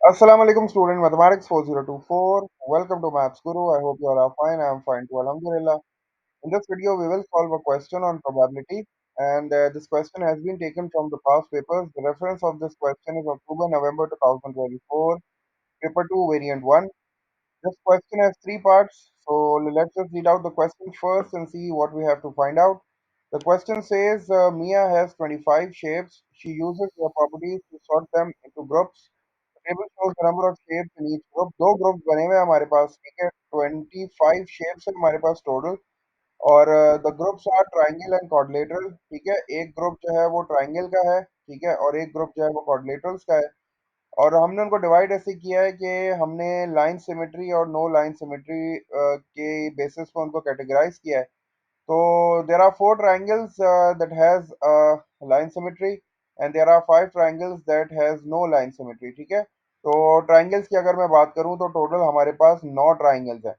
Assalamu alaikum student mathematics 4024. Welcome to Maths Guru. I hope you all are fine. I am fine too. Alhamdulillah. In this video, we will solve a question on probability, and this question has been taken from the past papers. The reference of this question is October November 2024, paper 2, variant 1. This question has three parts. So let's just read out the question first and see what we have to find out. The question says Mia has 25 shapes. She uses their properties to sort them into groups. Table shows the number of shapes in each group. दो group बने हुए हैं हमारे पास, ठीक है। 25 shapes है हमारे पास टोटल। और the groups are triangle and quadrilateral, ठीक है। एक ग्रुप जो है वो ट्राइंगल का है, ठीक है, और एक ग्रुप जो है वो क्वाड्रिलेटरल्स का है। और हमने उनको डिवाइड ऐसे किया है कि हमने लाइन सिमेट्री और नो लाइन सिमेट्री के बेसिस पर उनको कैटेगराइज किया है। तो there are four triangles that has line symmetry and there are five triangles that has no line symmetry, ठीक है। तो ट्राइंगल्स की अगर मैं बात करूं तो टोटल हमारे पास 9 ट्राइंगल्स हैं,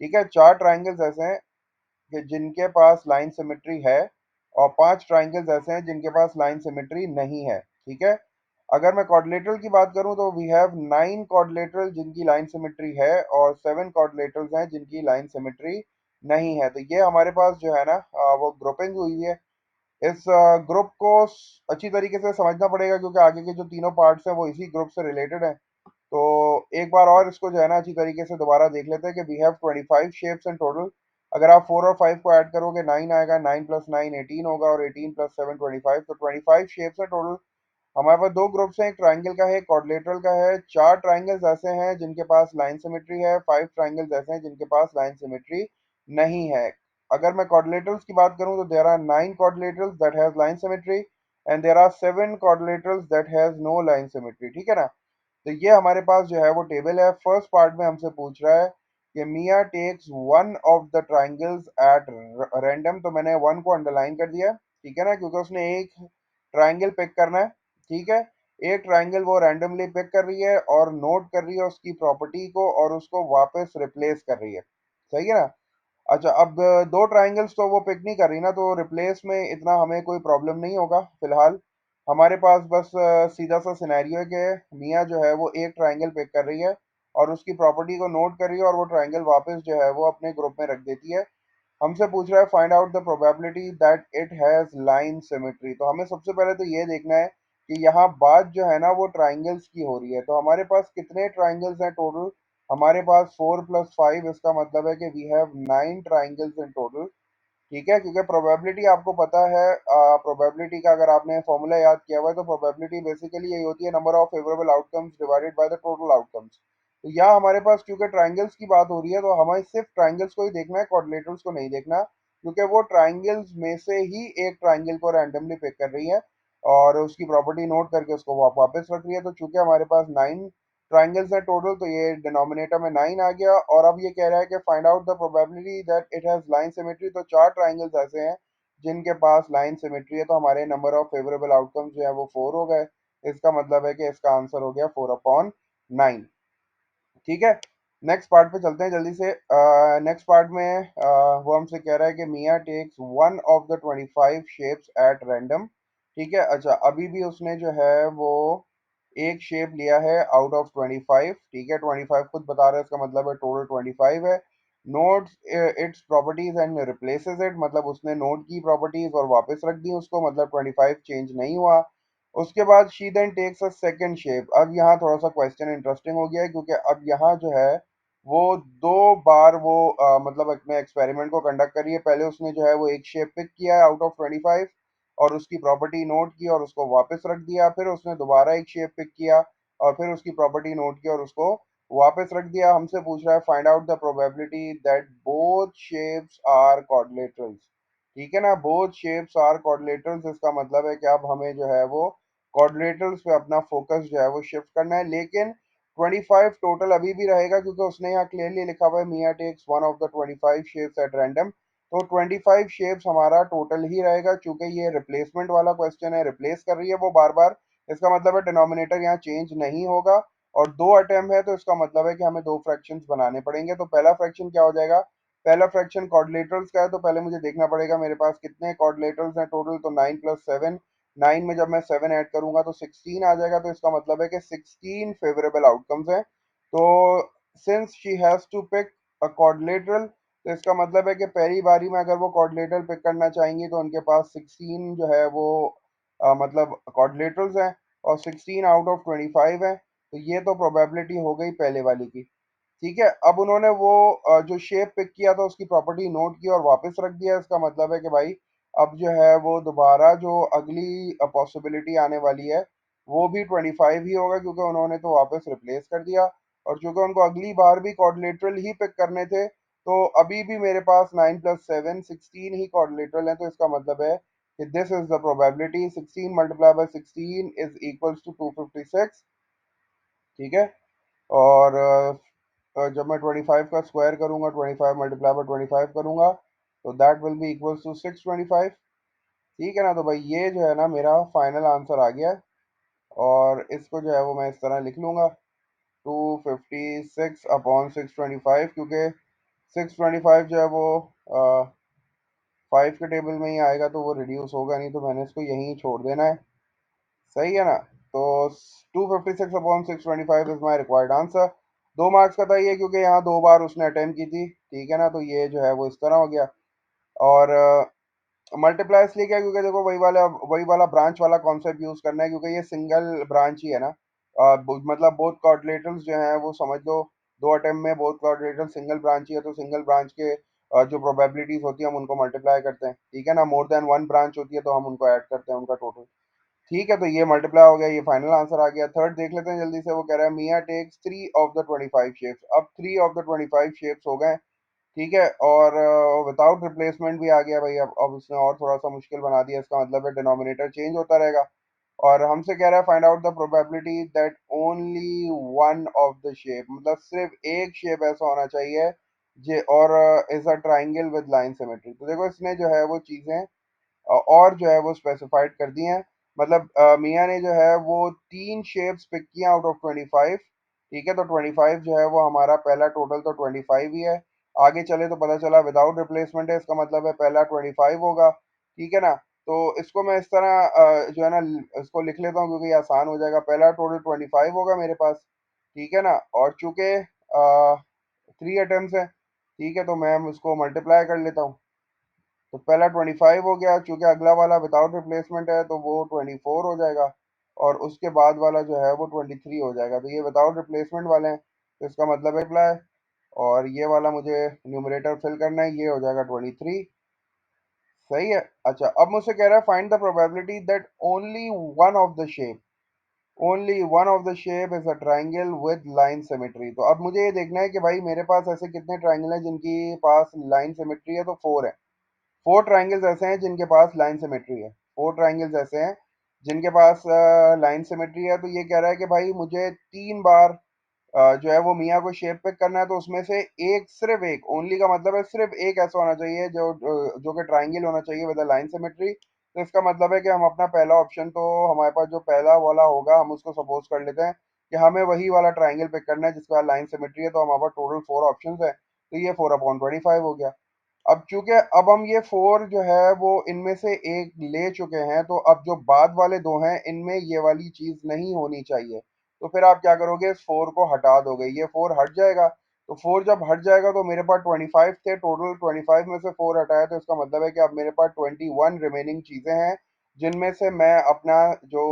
ठीक है। 4 ट्राइंगल्स ऐसे हैं कि जिनके पास लाइन सिमेट्री है और 5 ट्राइंगल्स ऐसे हैं जिनके पास लाइन सिमेट्री नहीं है, ठीक है। अगर मैं क्वाड्रिलेटरल की बात करूं तो वी हैव 9 क्वाड्रिलेटरल जिनकी लाइन सिमेट्री है और 7 क्वाड्रिलेटरल्स हैं जिनकी लाइन सिमेट्री नहीं है। तो ये हमारे पास जो है ना वो ग्रुपिंग हुई है। इस ग्रुप को अच्छी तरीके से समझना पड़ेगा क्योंकि आगे के जो तीनों पार्ट्स हैं वो इसी ग्रुप से रिलेटेड हैं। तो एक बार और इसको जो है ना अच्छी तरीके से दोबारा देख लेते हैं कि we have 25 shapes in total. अगर आप 4 और 5 को ऐड करोगे 9 आएगा, 9 प्लस 9 18 होगा और 18 प्लस 7 25। तो 25 शेप्स हैं टोटल। हमारे पास दो ग्रुप्स हैं, एक ट्राइंगल का है, एक क्वाड्रिलेटरल का है। 4 ट्राइंगल्स ऐसे हैं जिनके पास लाइन सिमेट्री है, 5 ट्राइंगल्स ऐसे हैं जिनके पास लाइन सिमेट्री नहीं है। अगर मैं क्वाड्रिलेटरल्स की बात करूं तो there are 9 quadrilaterals that has line symmetry and there are 7 quadrilaterals that has no line symmetry, ठीक है ना। तो ये हमारे पास जो है वो टेबल है। फर्स्ट पार्ट में हमसे पूछ रहा है कि Mia takes one of the triangles at random. तो मैंने वन को अंडरलाइन कर दिया, ठीक है ना, क्योंकि उसने एक ट्राइंगल पिक करना है, ठीक है। एक ट्राइंगल वो रैंडमली पिक कर रही है और नोट कर रही है उसकी प्रॉपर्टी को और उसको वापस रिप्लेस कर रही है, सही है ना। अच्छा, अब दो ट्राइंगल्स तो वो पिक नहीं कर रही ना, तो रिप्लेस में इतना हमें कोई प्रॉब्लम नहीं होगा फिलहाल। हमारे पास बस सीधा सा सिनेरियो है कि मिया जो है वो एक ट्राइंगल पिक कर रही है और उसकी प्रॉपर्टी को नोट कर रही है और वो ट्राइंगल वापस जो है वो अपने ग्रुप में रख देती है। हमसे पूछ रहा है find out the probability that it has line symmetry. तो हमें सबसे पहले तो ये देखना है कि यहाँ बात जो है ना वो ट्राइंगल्स की हो रही है। तो हमारे पास कितने ट्राइंगल्स हैं टोटल? हमारे पास 4 + 5, इसका मतलब है कि we have 9 triangles in total, ठीक है। क्योंकि प्रोबेबिलिटी आपको पता है, प्रोबेबिलिटी का अगर आपने फॉर्मूला याद किया हुआ है तो प्रोबेबिलिटी बेसिकली यही होती है number of favourable outcomes divided by the total outcomes. तो यहाँ हमारे पास क्योंकि ट्राइंगल्स की बात हो रही है तो हमें सिर्फ ट्राइंगल्स को ही देखना है, कोऑर्डिनेटर्स को नहीं देखना, क्योंकि वो ट्राइंगल्स में से ही एक ट्राइंगल को रैंडमली पिक कर रही है और उसकी प्रॉपर्टी नोट करके उसको वापस रख रही है। तो चूंकि हमारे पास 9 ट्राइंगल्स है टोटल तो ये डिनोमिनेटर में 9 आ गया। और अब ये कह रहा है कि find out the probability that it has line symmetry. तो 4 ट्राइंगल्स ऐसे हैं जिनके पास लाइन सिमेट्री है। तो हमारे नंबर ऑफ फेवरेबल आउटकम्स जो है वो 4 हो गए। इसका मतलब है कि इसका आंसर हो गया 4/9, ठीक है। नेक्स्ट पार्ट पे चलते हैं जल्दी से। नेक्स्ट पार्ट में वो हमसे कह रहा है कि Mia takes one of the 25 shapes at random, ठीक है। अच्छा, अभी भी उसने जो है वो एक शेप लिया है आउट ऑफ 25, ठीक है। 25 खुद बता रहा है, इसका मतलब है टोटल 25 है। Notes its properties and replaces it, मतलब उसने नोट की प्रॉपर्टीज और वापस रख दी उसको, मतलब 25 चेंज नहीं हुआ। उसके बाद she then takes a second shape. अब यहाँ थोड़ा सा क्वेश्चन इंटरेस्टिंग हो गया है क्योंकि अब यहाँ जो है वो दो बार वो मतलब अपने एक्सपेरिमेंट को कंडक्ट करी है। पहले उसने जो है वो एक शेप पिक किया है आउट ऑफ 25 और उसकी प्रॉपर्टी नोट की और उसको वापस रख दिया। फिर उसने दोबारा एक शेप पिक किया और फिर उसकी प्रॉपर्टी नोट की और उसको वापस रख दिया। हमसे पूछ रहा है find out the probability that both shapes are coordinators, ठीक है ना। बोथ शेप्स आर कोऑर्डिनेटर्स, इसका मतलब है कि अब हमें जो है वो कोऑर्डिनेटर्स पे अपना फोकस जो है वो शिफ्ट करना है। लेकिन 25 टोटल अभी भी रहेगा क्योंकि उसने यहाँ क्लियरली लिखा हुआ है Mia takes one of the 25 shapes at random. तो 25 शेप्स हमारा टोटल ही रहेगा। चूंकि ये रिप्लेसमेंट वाला क्वेश्चन है, रिप्लेस कर रही है वो बार बार, इसका मतलब है डिनोमिनेटर यहाँ चेंज नहीं होगा। और दो अटेम्प्ट है तो इसका मतलब है कि हमें दो फ्रैक्शंस बनाने पड़ेंगे। तो पहला फ्रैक्शन क्या हो जाएगा? पहला फ्रैक्शन क्वाड्रिलेटरल्स का है तो पहले मुझे देखना पड़ेगा मेरे पास कितने क्वाड्रिलेटरल्स हैं टोटल। तो 9 + 7 9 में जब मैं 7 ऐड करूंगा तो 16 आ जाएगा, तो इसका मतलब है कि 16 फेवरेबल आउटकम्स हैं। तो since she has to pick a quadrilateral, तो इसका मतलब है कि पहली बारी में अगर वो quadrilateral पिक करना चाहेंगी तो उनके पास 16 जो है वो मतलब quadrilaterals हैं, और 16 आउट ऑफ 25 है। तो ये तो प्रोबेबिलिटी हो गई पहले वाली की। ठीक है, अब उन्होंने वो जो शेप पिक किया था उसकी प्रॉपर्टी नोट की और वापस रख दिया। इसका मतलब है कि भाई अब जो है वो दोबारा जो अगली पॉसिबिलिटी आने वाली है वो भी 25 ही होगा, क्योंकि उन्होंने तो वापस रिप्लेस कर दिया। और चूंकि उनको अगली बार भी क्वाड्रिलेटरल ही पिक करने थे, तो अभी भी मेरे पास 9 प्लस 7 16 ही क्वाड्रिलेटरल है। तो इसका मतलब है कि this is the probability 16 multiply by 16 is equals to 256। ठीक है, और जब मैं 25 का स्क्वायर करूंगा, 25 मल्टीप्लाई बाय 25 करूंगा, तो that will be equals to 625। ठीक है ना, तो भाई ये जो है ना मेरा फाइनल आंसर आ गया है। और इसको जो है वो मैं इस तरह लिख लूंगा, 256 अपॉन 625, क्योंकि 625 जो है वो 5 के टेबल में ही आएगा, तो वो रिड्यूस होगा नहीं, तो मैंने इसको यहीं छोड़ देना है। सही है ना। तो 256 upon 625 is my required answer. 2 marks का था ये, क्योंकि यहाँ 2 बार उसने अटेम्प्ट की थी। ठीक है ना, तो ये जो है वो इस तरह हो गया। और मल्टीप्लाई इसलिए क्या, क्योंकि देखो वही वाला ब्रांच वाला कॉन्सेप्ट यूज करना है, क्योंकि ये सिंगल ब्रांच ही है ना। मतलब बोथ कोऑर्डिनेटर्स जो हैं वो समझ लो, 2 अटेम्प्ट में बोथ कोऑर्डिनेटर सिंगल ब्रांच ही है, तो सिंगल ब्रांच के जो प्रोबेबिलिटीज होती है हम उनको मल्टीप्लाई करते हैं। ठीक है ना, मोर देन वन ब्रांच होती है तो हम उनको ऐड करते हैं उनका टोटल। ठीक है, तो ये मल्टीप्लाई हो गया, ये फाइनल आंसर आ गया। थर्ड देख लेते हैं जल्दी से। वो कह रहा है मियाँ टेक्स 3 ऑफ द 25 शेप्स। अब 3 ऑफ द 25 शेप्स हो गए। ठीक है, और विदाउट रिप्लेसमेंट भी आ गया भाई। अब उसने और थोड़ा सा मुश्किल बना दिया। इसका मतलब है डिनोमिनेटर चेंज होता रहेगा। और हमसे कह रहा है find out the probability that only one of the shape, मतलब सिर्फ एक शेप ऐसा होना चाहिए जे और is a triangle with line symmetry. तो देखो इसने जो है वो चीजें और जो है वो स्पेसिफाइड कर दी हैं। मतलब मियाँ ने जो है वो 3 शेप्स पिक किए आउट ऑफ 25। ठीक है, तो 25 जो है वो हमारा पहला टोटल तो 25 ही है। आगे चले तो पता चला विदाउट रिप्लेसमेंट है, इसका मतलब है पहला 25 होगा। ठीक है ना, तो इसको मैं इस तरह जो है ना इसको लिख लेता हूँ, क्योंकि ये आसान हो जाएगा। पहला टोटल 25 होगा मेरे पास। ठीक है ना, और चूंकि 3 अटेम्प्ट है, ठीक है, तो मैं उसको मल्टीप्लाई कर लेता हूँ। तो पहला 25 हो गया, चूंकि अगला वाला विदाउट रिप्लेसमेंट है तो वो 24 हो जाएगा। और उसके बाद वाला जो है वो 23 हो जाएगा। तो ये विदाउट रिप्लेसमेंट वाले हैं, तो इसका मतलब है अप्लाई। और ये वाला मुझे न्यूमरेटर फिल करना है, ये हो जाएगा 23। सही है। अच्छा, अब मुझसे कह रहा है find the probability that only one of the shape is a triangle with line symmetry. तो अब मुझे ये देखना है कि भाई मेरे पास ऐसे कितने ट्राइंगल हैं जिनकी पास लाइन सिमेट्री है। तो 4 है। 4 ट्राइंगल्स ऐसे हैं जिनके पास लाइन सिमेट्री है। 4 ट्राइंगल्स ऐसे हैं जिनके पास लाइन सिमेट्री है। तो ये कह रहा है कि भाई मुझे 3 बार जो है वो मियाँ को शेप पिक करना है, तो उसमें से एक, सिर्फ एक, ओनली का मतलब है सिर्फ एक ऐसा होना चाहिए जो कि ट्राइंगल होना चाहिए विद लाइन सिमेट्री। तो इसका मतलब है कि हम अपना पहला ऑप्शन, तो हमारे पास जो पहला वाला होगा हम उसको सपोज कर लेते हैं कि हमें वही वाला ट्राइंगल पिक करना है जिसका लाइन सिमेट्री है। तो हमारे पास टोटल 4 ऑप्शन है, तो ये 4/25 हो गया। अब चूंकि अब हम ये 4 जो है वो इनमें से एक ले चुके हैं, तो अब जो बाद वाले 2 हैं इनमें ये वाली चीज नहीं होनी चाहिए। तो फिर आप क्या करोगे, इस 4 को हटा दोगे, ये 4 हट जाएगा। तो 4 जब हट जाएगा तो मेरे पास 25 थे, टोटल 25 में से 4 हटाया, तो इसका मतलब है कि अब मेरे पास 21 रिमेनिंग चीजें हैं, जिनमें से मैं अपना जो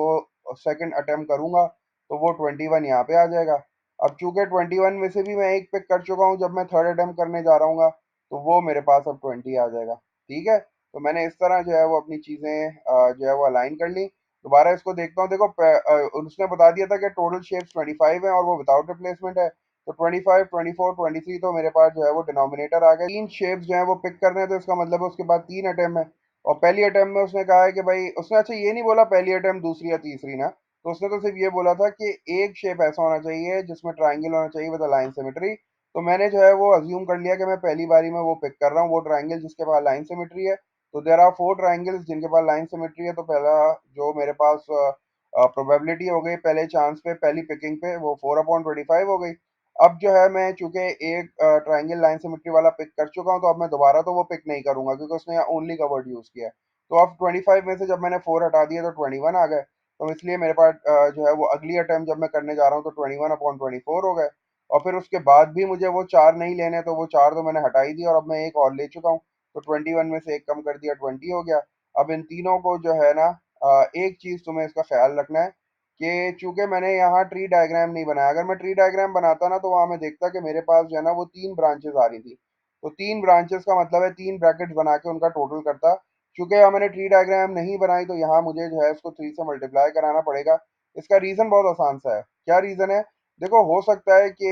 सेकंड अटेम्प्ट करूंगा तो वो 21 यहाँ पे आ जाएगा। अब चूंकि 21 में से भी मैं एक पिक कर चुका हूँ, जब मैं थर्ड अटेम्प्ट करने जा रहा हूँ तो वो मेरे पास अब 20 आ जाएगा। ठीक है, तो मैंने इस तरह जो है वो अपनी चीजें जो है वो अलाइन कर ली। दोबारा इसको देखता हूँ। देखो उसने बता दिया था कि टोटल शेप्स 25 है और वो विदाउट रिप्लेसमेंट है। तो 25, 24, 23, तो मेरे पास जो है वो डिनोमिनेटर आ गया। 3 शेप्स जो है वो पिक करने हैं, तो इसका मतलब है उसके बाद 3 अटेम्प्ट है। और पहली अटेम्प्ट में उसने कहा है कि भाई, उसने अच्छा ये नहीं बोला पहली अटेम्प्ट दूसरी या तीसरी ना, तो उसने तो सिर्फ ये बोला था कि एक शेप ऐसा होना चाहिए जिसमें ट्राइंगल होना चाहिए विद लाइन सिमेट्री। तो मैंने जो है वो अज्यूम कर लिया कि मैं पहली बारी में वो पिक कर रहा हूँ, वो ट्राइंगल जिसके पास लाइन सिमेट्री है। तो देर आर 4 ट्राइंगल्स जिनके पास लाइन सिमेट्री है। तो पहला जो मेरे पास प्रोबेबिलिटी हो गई पहले चांस पे, पहली पिकिंग पे, वो 4/25 हो गई। अब जो है मैं चूंकि एक ट्राइंगल लाइन सिमेट्री वाला पिक कर चुका हूँ, तो अब मैं दोबारा तो वो पिक नहीं करूंगा, क्योंकि उसने ओनली का वर्ड यूज किया है। तो अब 25 में से जब मैंने 4 हटा दिया तो 21 आ गए। तो इसलिए मेरे पास जो है वो अगली अटेम्प्ट जब मैं करने जा रहा हूँ तो 21/24 हो गए। और फिर उसके बाद भी मुझे वो 4 नहीं लेने, तो वो 4 तो मैंने हटा ही दिया और अब मैं एक और ले चुका हूँ। तो 21 में से एक कम कर दिया, 20 हो गया। अब इन तीनों को जो है ना, एक चीज़ तुम्हें इसका ख्याल रखना है कि चूंकि मैंने यहाँ ट्री डायग्राम नहीं बनाया, अगर मैं ट्री डायग्राम बनाता ना तो वहाँ मैं देखता कि मेरे पास जो है ना वो 3 ब्रांचेस आ रही थी। तो 3 ब्रांचेस का मतलब है 3 ब्रैकेट्स बना के उनका टोटल करता। चूंकि यहाँ मैंने ट्री डायग्राम नहीं बनाई तो यहाँ मुझे जो है इसको 3 से मल्टीप्लाई कराना पड़ेगा। इसका रीज़न बहुत आसान सा है। क्या रीज़न है? देखो, हो सकता है कि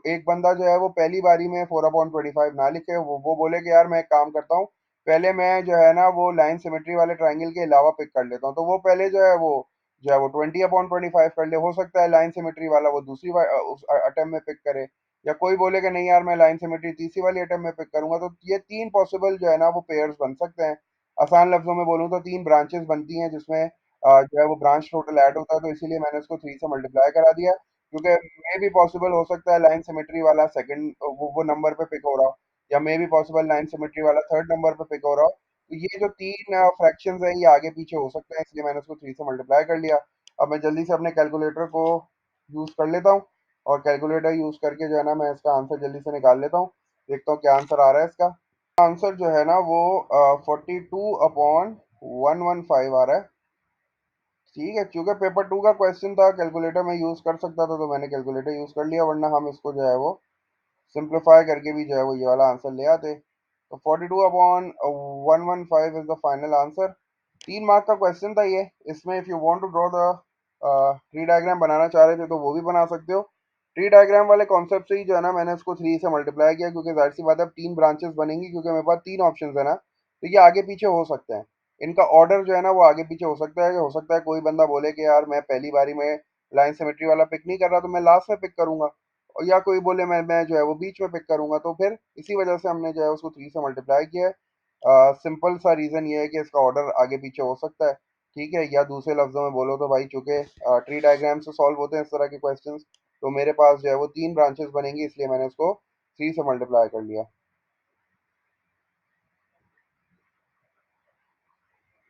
एक बंदा जो है वो पहली बारी में 4/25 ना लिखे, वो बोले कि यार मैं एक काम करता हूँ, पहले मैं जो है ना वो लाइन सिमेट्री वाले ट्राइंगल के अलावा पिक कर लेता हूँ, तो वो पहले जो है वो 20/25 कर ले। हो सकता है लाइन सिमेट्री वाला वो उस अटेम्प्ट में पिक करे, या कोई बोले कि नहीं यार मैं लाइन सिमेट्री तीसरी वाली अटेम्प्ट में पिक करूंगा। तो ये 3 पॉसिबल जो है ना वो पेयर्स बन सकते हैं। आसान लफ्जों में बोलूँ तो 3 ब्रांचेस बनती हैं जिसमें जो है वो ब्रांच टोटल ऐड होता है, तो इसीलिए मैंने इसको 3 से मल्टीप्लाई करा दिया। क्योंकि मे भी पॉसिबल हो सकता है लाइन सिमेट्री वाला सेकंड वो नंबर पे पिक हो रहा हो, या मे भी पॉसिबल लाइन सिमेट्री वाला थर्ड नंबर पे पिक हो रहा हो। तो ये जो 3 फ्रैक्शंस है ये आगे पीछे हो सकते हैं, इसलिए मैंने उसको 3 से मल्टीप्लाई कर लिया। अब मैं जल्दी से अपने कैलकुलेटर को यूज़ कर लेता हूँ, और कैलकुलेटर यूज़ करके जो है ना मैं इसका आंसर जल्दी से निकाल लेता हूँ। देखता हूँ क्या आंसर आ रहा है इसका। आंसर जो है ना वो 42/115 आ रहा है। ठीक है, चूंकि पेपर 2 का क्वेश्चन था, कैलकुलेटर में यूज़ कर सकता था तो मैंने कैलकुलेटर यूज़ कर लिया, वरना हम इसको जो है वो सिंप्लीफाई करके भी जो है वो ये वाला आंसर ले आते। तो 42/115 is the final answer. 3 mark का क्वेश्चन था ये। इसमें if you want to draw the tree diagram बनाना चाह रहे थे तो वो भी बना सकते हो। ट्री डायग्राम वाले कॉन्सेप्ट से ही जो है ना मैंने इसको 3 से मल्टीप्लाई किया, क्योंकि जाहिर सी बात है अब 3 ब्रांचेस बनेंगी, क्योंकि मेरे पास 3 ऑप्शन है ना, तो ये आगे पीछे हो सकते हैं। इनका ऑर्डर जो है ना वो आगे पीछे हो सकता है कोई बंदा बोले कि यार मैं पहली बारी में लाइन सिमेट्री वाला पिक नहीं कर रहा, तो मैं लास्ट में पिक करूंगा। और या कोई बोले मैं जो है वो बीच में पिक करूंगा, तो फिर इसी वजह से हमने जो है उसको 3 से मल्टीप्लाई किया है। सिंपल सा रीज़न ये है कि इसका ऑर्डर आगे पीछे हो सकता है। ठीक है, या दूसरे लफ्ज़ों में बोलो तो भाई चूंकि ट्री डायग्राम से सॉल्व होते हैं इस तरह के क्वेश्चंस, तो मेरे पास जो है वो 3 ब्रांचेस बनेंगी, इसलिए मैंने उसको 3 से मल्टीप्लाई कर लिया।